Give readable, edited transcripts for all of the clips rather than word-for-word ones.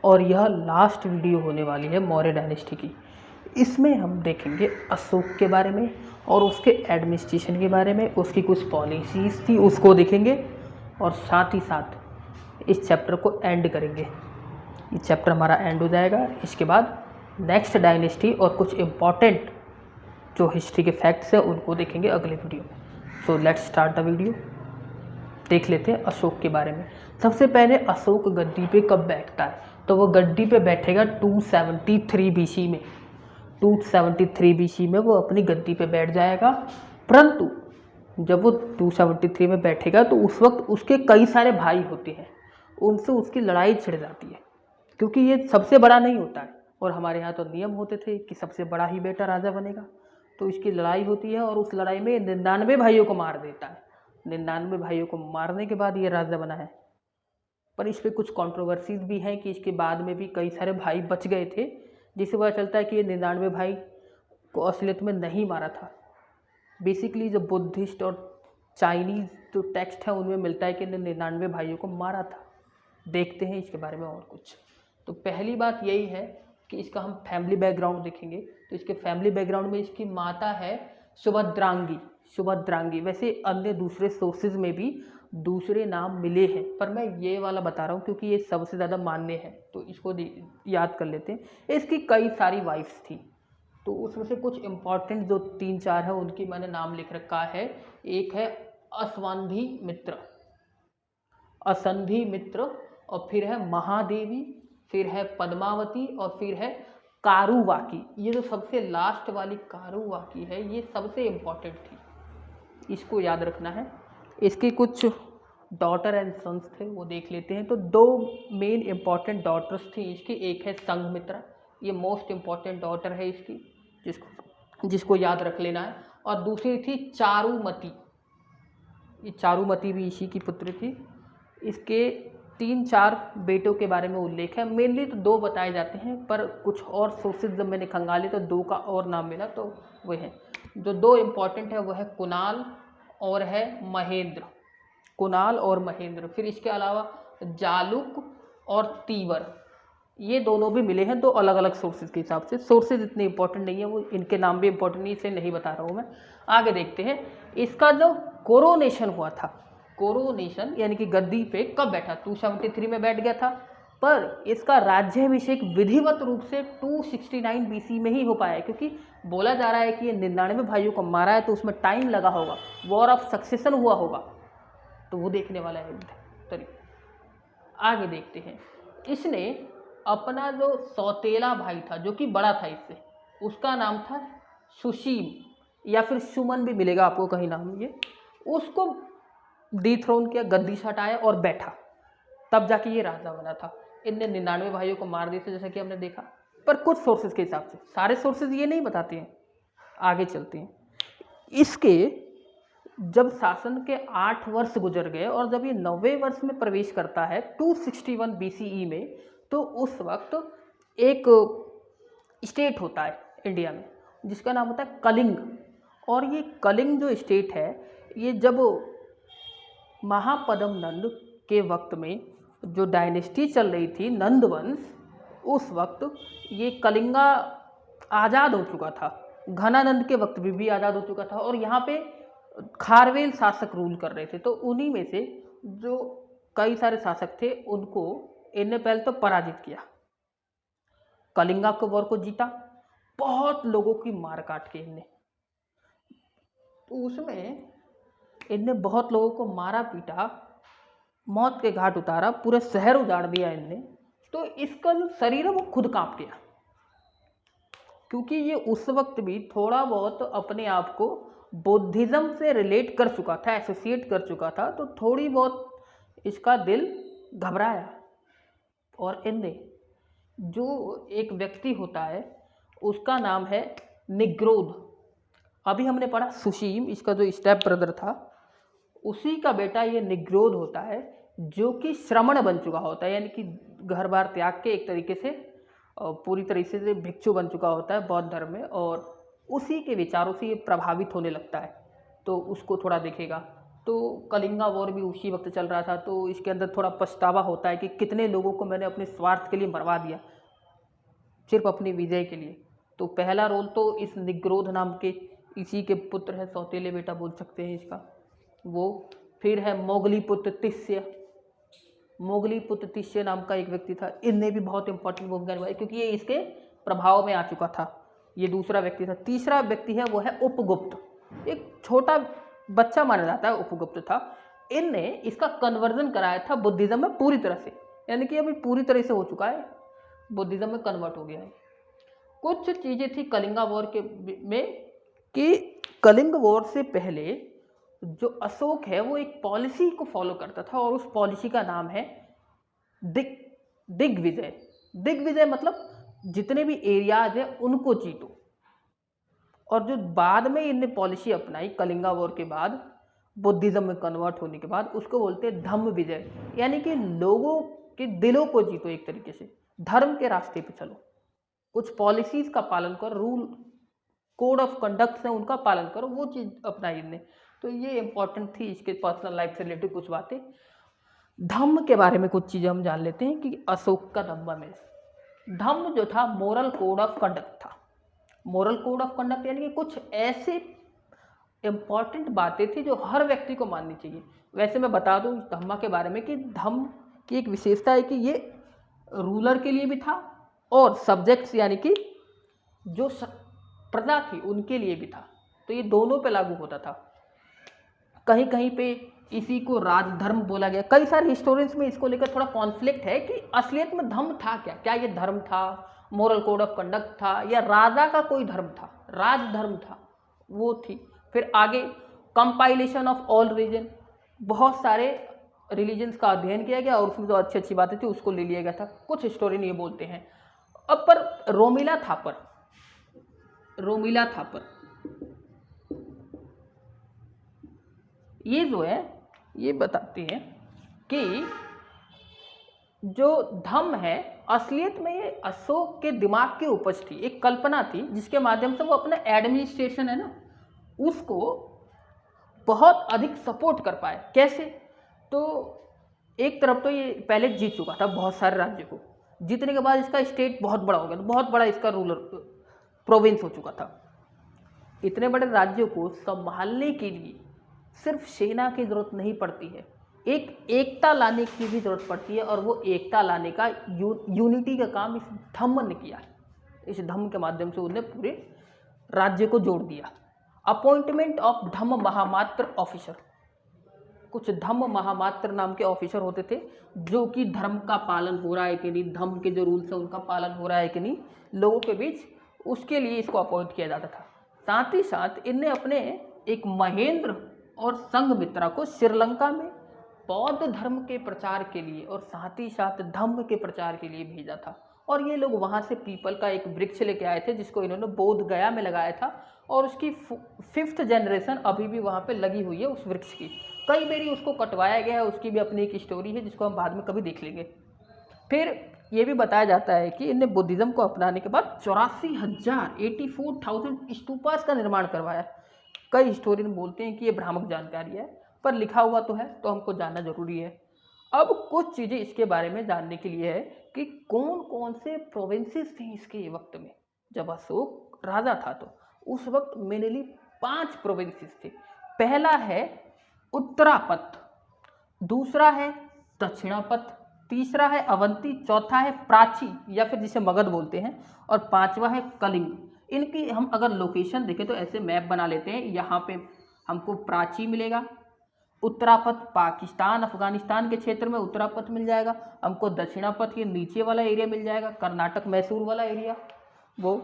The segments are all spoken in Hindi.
और यह लास्ट वीडियो होने वाली है मौर्य डायनेस्टी की। इसमें हम देखेंगे अशोक के बारे में और उसके एडमिनिस्ट्रेशन के बारे में, उसकी कुछ पॉलिसीज़ थी उसको देखेंगे और साथ ही साथ इस चैप्टर को एंड करेंगे। ये चैप्टर हमारा एंड हो जाएगा। इसके बाद नेक्स्ट डायनेस्टी और कुछ इम्पॉर्टेंट जो हिस्ट्री के फैक्ट्स हैं उनको देखेंगे अगले वीडियो में। So let's start the video. देख लेते हैं अशोक के बारे में। सबसे पहले अशोक गद्दी पे कब बैठता है, तो वो गद्दी पे बैठेगा 273 बीसी में। 273 बीसी में वो अपनी गद्दी पे बैठ जाएगा। परंतु जब वो 273 में बैठेगा तो उस वक्त उसके कई सारे भाई होते हैं, उनसे उसकी लड़ाई छिड़ जाती है, क्योंकि ये सबसे बड़ा नहीं होता है और हमारे यहाँ तो नियम होते थे कि सबसे बड़ा ही बेटा राजा बनेगा। तो इसकी लड़ाई होती है और उस लड़ाई में 99 भाइयों को मार देता है। 99 भाइयों को मारने के बाद ये राजा बना है। पर इस पर कुछ कंट्रोवर्सीज भी हैं कि इसके बाद में भी कई सारे भाई बच गए थे, जिससे पता चलता है कि ये 99 भाई को असलियत में नहीं मारा था। बेसिकली जो बुद्धिस्ट और चाइनीज़ जो टेक्स्ट है उनमें मिलता है कि 99 भाइयों को मारा था। देखते हैं इसके बारे में और कुछ। तो पहली बात यही है कि इसका हम फैमिली बैकग्राउंड देखेंगे। तो इसके फैमिली बैकग्राउंड में इसकी माता है सुभद्रांगी। वैसे अन्य दूसरे सोर्सेज में भी दूसरे नाम मिले हैं, पर मैं ये वाला बता रहा हूँ क्योंकि ये सबसे ज़्यादा मान्य है, तो इसको याद कर लेते हैं। इसकी कई सारी वाइफ्स थी, तो उसमें से कुछ इम्पॉर्टेंट जो 3-4 है उनकी मैंने नाम लिख रखा है। एक है असंधि मित्र, और फिर है महादेवी, फिर है पद्मावती, और फिर है कारुवाकी। ये जो सबसे लास्ट वाली कारुवाकी है ये सबसे इम्पॉर्टेंट थी, इसको याद रखना है। इसकी कुछ डॉटर एंड सन्स थे, वो देख लेते हैं। तो 2 मेन इम्पॉर्टेंट डॉटर्स थी इसकी। एक है संघमित्रा, ये मोस्ट इम्पॉर्टेंट डॉटर है इसकी, जिसको याद रख लेना है। और दूसरी थी चारुमती, ये चारुमती भी इसी की पुत्री थी। इसके 3-4 बेटों के बारे में उल्लेख है। मेनली तो 2 बताए जाते हैं, पर कुछ और सोर्सेज जब मैंने खंगाले तो 2 का और नाम मिला, तो वह है जो 2 इम्पॉर्टेंट है वह है कुणाल और है महेंद्र। फिर इसके अलावा जालुक और तीवर, ये दोनों भी मिले हैं 2 अलग अलग सोर्सेज के हिसाब से। सोर्सेज इतने इंपॉर्टेंट नहीं है, वो इनके नाम भी इंपॉर्टेंट नहीं, इसलिए नहीं बता रहा हूँ मैं। आगे देखते हैं इसका जो कोरोनेशन हुआ था, कोरोनेशन यानी कि गद्दी पे कब बैठा। 273 में बैठ गया था, पर इसका राज्याभिषेक विधिवत रूप से 269 बीसी में ही हो पाया है, क्योंकि बोला जा रहा है कि ये 99 भाइयों को मारा है तो उसमें टाइम लगा होगा, वॉर ऑफ सक्सेशन हुआ होगा, तो वो देखने वाला है तरीका। आगे देखते हैं, इसने अपना जो सौतेला भाई था जो कि बड़ा था इससे, उसका नाम था सुशीम या फिर सुमन भी मिलेगा आपको कहीं नाम, ये उसको डिथ्रोन किया, गद्दी से हटाया और बैठा, तब जाके ये राजा बना था। इनने 99 भाइयों को मार दिए थे जैसा कि हमने देखा, पर कुछ सोर्सेज के हिसाब से, सारे सोर्सेज ये नहीं बताते हैं। आगे चलते हैं। इसके जब शासन के 8 वर्ष गुजर गए और जब ये 9वें वर्ष में प्रवेश करता है 261 BCE में, तो उस वक्त एक स्टेट होता है इंडिया में जिसका नाम होता है कलिंग। और ये कलिंग जो स्टेट है, ये जब महापद्म नंद के वक्त में जो डायनेस्टी चल रही थी नंद वंश, उस वक्त ये कलिंगा आज़ाद हो चुका था। घनानंद के वक्त भी आज़ाद हो चुका था और यहाँ पे खारवेल शासक रूल कर रहे थे। तो उन्हीं में से जो कई सारे शासक थे उनको इनने पहले तो पराजित किया, कलिंगा के वॉर को जीता, बहुत लोगों की मार काट के इनने, तो उसमें इनने बहुत लोगों को मारा पीटा, मौत के घाट उतारा, पूरे शहर उजाड़ दिया इनने। तो इसका जो शरीर है वो खुद कांप गया, क्योंकि ये उस वक्त भी थोड़ा बहुत अपने आप को बुद्धिज़्म से रिलेट कर चुका था, एसोसिएट कर चुका था, तो थोड़ी बहुत इसका दिल घबराया। और इनने जो एक व्यक्ति होता है उसका नाम है निग्रोध, अभी हमने पढ़ा सुशीम, इसका जो स्टेप ब्रदर था उसी का बेटा ये निग्रोध होता है, जो कि श्रमण बन चुका होता है, यानी कि घर बार त्याग के एक तरीके से पूरी तरीके से भिक्षु बन चुका होता है बौद्ध धर्म में, और उसी के विचारों से ये प्रभावित होने लगता है। तो उसको थोड़ा देखेगा। तो कलिंगा वॉर भी उसी वक्त चल रहा था, तो इसके अंदर थोड़ा पछतावा होता है कि कितने लोगों को मैंने अपने स्वार्थ के लिए मरवा दिया, सिर्फ अपनी विजय के लिए। तो पहला रोल तो इस निग्रोध नाम के इसी के पुत्र है, सौतेले बेटा बोल सकते हैं इसका, वो। फिर है मोगली पुत्र तिष्य। मोगली पुत्र तिष्य नाम का एक व्यक्ति था, इनने भी बहुत इंपॉर्टेंट भूमिका निभाई क्योंकि ये इसके प्रभाव में आ चुका था। ये दूसरा व्यक्ति था। तीसरा व्यक्ति है वो है उपगुप्त, एक छोटा बच्चा माना जाता है उपगुप्त था। इनने इसका कन्वर्जन कराया था बुद्धिज्म में पूरी तरह से, यानी कि अभी पूरी तरह से हो चुका है, बुद्धिज्म में कन्वर्ट हो गया है। कुछ चीज़ें थी कलिंगा वॉर के में कि कलिंग वॉर से पहले जो अशोक है वो एक पॉलिसी को फॉलो करता था और उस पॉलिसी का नाम है दिग्विजय। दिग्विजय मतलब जितने भी एरियाज हैं उनको जीतो। और जो बाद में इनने पॉलिसी अपनाई कलिंगा वॉर के बाद, बुद्धिज्म में कन्वर्ट होने के बाद, उसको बोलते हैं धम्म विजय, यानी कि लोगों के दिलों को जीतो, एक तरीके से धर्म के रास्ते पे चलो, कुछ पॉलिसीज का पालन करो, रूल कोड ऑफ कंडक्ट है उनका पालन करो, वो चीज़ अपनाई इनने। तो ये इंपॉर्टेंट थी इसके पर्सनल लाइफ से रिलेटेड कुछ बातें। धम्म के बारे में कुछ चीज़ें हम जान लेते हैं कि अशोक का धम्म में धम्म जो था मोरल कोड ऑफ कंडक्ट था। मोरल कोड ऑफ कंडक्ट यानी कि कुछ ऐसे इंपॉर्टेंट बातें थी जो हर व्यक्ति को माननी चाहिए। वैसे मैं बता दूं धम्मा के बारे में कि धम्म की एक विशेषता है कि ये रूलर के लिए भी था और सब्जेक्ट्स यानी कि जो प्रजा थी उनके लिए भी था, तो ये दोनों पे लागू होता था। कहीं कहीं पे इसी को राजधर्म बोला गया। कई सारे हिस्टोरियंस में इसको लेकर थोड़ा कॉन्फ्लिक्ट है कि असलियत में धर्म था क्या, क्या ये धर्म था, मोरल कोड ऑफ कंडक्ट था, या राजा का कोई धर्म था, राजधर्म था, वो थी। फिर आगे कंपाइलेशन ऑफ ऑल रिलीजन, बहुत सारे रिलीजन्स का अध्ययन किया गया और उसमें जो अच्छी अच्छी बातें थी उसको ले लिया गया था, कुछ हिस्टोरियन ये बोलते हैं। अब पर रोमिला थापर ये जो है ये बताते हैं कि जो धम्म है असलियत में ये अशोक के दिमाग की उपज थी, एक कल्पना थी जिसके माध्यम से वो अपना एडमिनिस्ट्रेशन है ना उसको बहुत अधिक सपोर्ट कर पाए। कैसे? तो एक तरफ तो ये पहले जीत चुका था बहुत सारे राज्य को, जीतने के बाद इसका स्टेट बहुत बड़ा हो गया, तो बहुत बड़ा इसका रूलर प्रोविंस हो चुका था। इतने बड़े राज्यों को संभालने के लिए सिर्फ सेना की जरूरत नहीं पड़ती है, एक एकता लाने की भी जरूरत पड़ती है, और वो एकता लाने का यूनिटी का काम इस धम्म ने किया। इस धम्म के माध्यम से उन्हें पूरे राज्य को जोड़ दिया। अपॉइंटमेंट ऑफ धम्म महामात्र ऑफिसर, कुछ धम्म महामात्र नाम के ऑफिसर होते थे जो कि धर्म का पालन हो रहा है कि नहीं, धम्म के जो रूल्स है उनका पालन हो रहा है कि नहीं लोगों के बीच, उसके लिए इसको अपॉइंट किया जाता था। साथ ही साथ इनने अपने एक महेंद्र और संघमित्रा को श्रीलंका में बौद्ध धर्म के प्रचार के लिए और साथ ही साथ धम्म के प्रचार के लिए भेजा था। और ये लोग वहाँ से पीपल का एक वृक्ष लेके आए थे जिसको इन्होंने बोध गया में लगाया था, और उसकी 5th जनरेशन अभी भी वहाँ पे लगी हुई है उस वृक्ष की। कई बारी उसको कटवाया गया है, उसकी भी अपनी एक स्टोरी है जिसको हम बाद में कभी देख लेंगे। फिर ये भी बताया जाता है कि इन्हें बुद्धिज्म को अपनाने के बाद 84,000 स्तूपास का निर्माण करवाया। कई हिस्टोरियन बोलते हैं कि ये भ्रामक जानकारी है, पर लिखा हुआ तो है तो हमको जानना जरूरी है। अब कुछ चीज़ें इसके बारे में जानने के लिए है कि कौन कौन से प्रोविंसेस थे इसके वक्त में। जब अशोक राजा था तो उस वक्त मेनली 5 प्रोविंसेस थे। पहला है उत्तरापथ, दूसरा है दक्षिणापथ, तीसरा है अवंती, चौथा है प्राची या फिर जिसे मगध बोलते हैं, और 5वां है कलिंग। इनकी हम अगर लोकेशन देखें तो ऐसे मैप बना लेते हैं। यहाँ पे हमको प्राची मिलेगा, उत्तरापथ पाकिस्तान अफगानिस्तान के क्षेत्र में उत्तरापथ मिल जाएगा, हमको दक्षिणापथ ये नीचे वाला एरिया मिल जाएगा, कर्नाटक मैसूर वाला एरिया वो।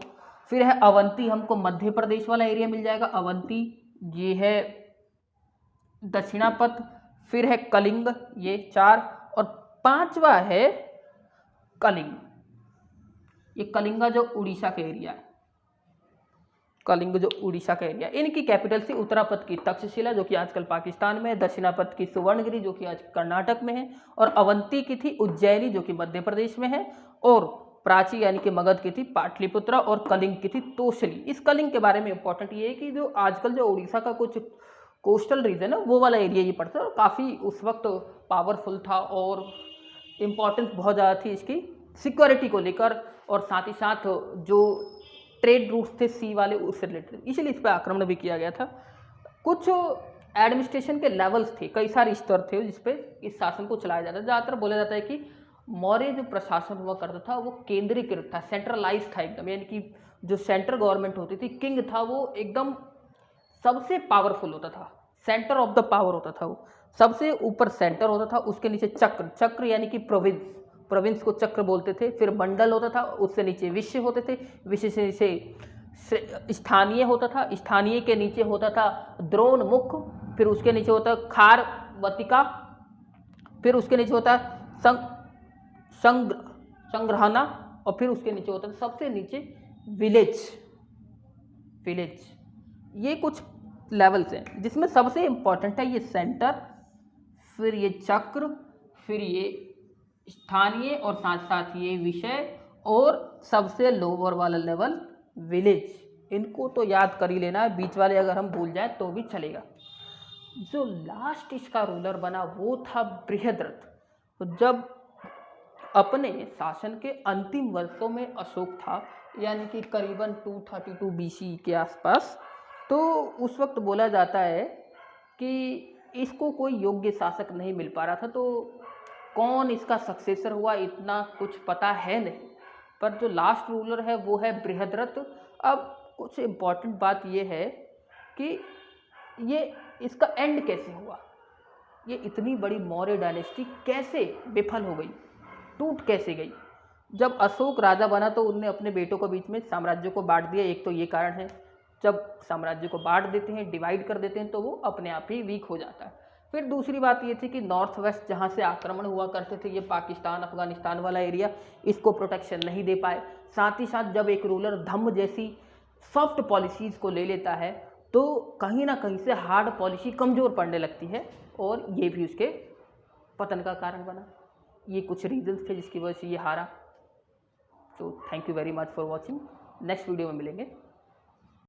फिर है अवंती, हमको मध्य प्रदेश वाला एरिया मिल जाएगा, अवंती ये है दक्षिणापथ। फिर है कलिंग, ये 4, और 5वां है कलिंग। ये कलिंगा जो उड़ीसा का एरिया है, कलिंग जो उड़ीसा का एरिया। इनकी कैपिटल थी उत्तरापथ की तक्षशिला जो कि आजकल पाकिस्तान में है, दक्षिणापथ की सुवर्णगिरी जो कि आज कर्नाटक में है, और अवंती की थी उज्जैनी जो कि मध्य प्रदेश में है, और प्राची यानी कि मगध की थी पाटलिपुत्रा, और कलिंग की थी तोसली। इस कलिंग के बारे में इंपॉर्टेंट ये है कि जो आजकल जो उड़ीसा का कुछ कोस्टल रीजन है वो वाला एरिया ये पड़ता है, और काफ़ी उस वक्त पावरफुल था और इम्पोर्टेंस बहुत ज़्यादा थी इसकी सिक्योरिटी को लेकर, और साथ ही साथ जो ट्रेड रूट्स थे सी वाले उससे रिलेटेड, इसीलिए इस पर आक्रमण भी किया गया था। कुछ एडमिनिस्ट्रेशन के लेवल्स थे, कई सारे स्तर थे जिस पे इस शासन को चलाया जाता है। ज़्यादातर बोला जाता है कि मौर्य जो प्रशासन हुआ करता था वो केंद्रीकृत था, सेंट्रलाइज था एकदम, यानी कि जो सेंट्रल गवर्नमेंट होती थी, किंग था वो एकदम सबसे पावरफुल होता था, सेंटर ऑफ द पावर होता था, वो सबसे ऊपर सेंटर होता था, उसके नीचे चक्र, चक्र यानी कि प्रोविंस, प्रोविंस को चक्र बोलते थे, फिर मंडल होता था, उससे नीचे विषय होते थे, विषय से नीचे स्थानीय होता था, स्थानीय के नीचे होता था द्रोण मुख, फिर उसके नीचे होता है खार वतिका, फिर उसके नीचे होता है संग्रहणा, और फिर उसके नीचे होता है सबसे नीचे विलेज। विलेज ये कुछ लेवल्स हैं जिसमें सबसे इम्पॉर्टेंट है ये सेंटर, फिर ये चक्र, फिर ये स्थानीय, और साथ साथ ये विषय, और सबसे लोअर वाला लेवल विलेज। इनको तो याद कर ही लेना है, बीच वाले अगर हम भूल जाए तो भी चलेगा। जो लास्ट इसका रूलर बना वो था बृहद्रथ। तो जब अपने शासन के अंतिम वर्षों में अशोक था, यानी कि करीबन 232 BC के आसपास, तो उस वक्त बोला जाता है कि इसको कोई योग्य शासक नहीं मिल पा रहा था, तो कौन इसका सक्सेसर हुआ इतना कुछ पता है नहीं, पर जो लास्ट रूलर है वो है बृहद्रथ। अब कुछ इम्पॉर्टेंट बात ये है कि ये इसका एंड कैसे हुआ, ये इतनी बड़ी मौर्य डायनेस्टी कैसे विफल हो गई, टूट कैसे गई। जब अशोक राजा बना तो उनने अपने बेटों को बीच में साम्राज्य को बांट दिया, एक तो ये कारण है, जब साम्राज्य को बांट देते हैं, डिवाइड कर देते हैं, तो वो अपने आप ही वीक हो जाता है। फिर दूसरी बात ये थी कि नॉर्थ वेस्ट जहाँ से आक्रमण हुआ करते थे, ये पाकिस्तान अफगानिस्तान वाला एरिया, इसको प्रोटेक्शन नहीं दे पाए। साथ ही साथ जब एक रूलर धम्म जैसी सॉफ्ट पॉलिसीज़ को ले लेता है तो कहीं ना कहीं से हार्ड पॉलिसी कमज़ोर पड़ने लगती है, और ये भी उसके पतन का कारण बना। ये कुछ रीजंस थे जिसकी वजह से ये हारा। तो thank you very much for watching, next video में मिलेंगे।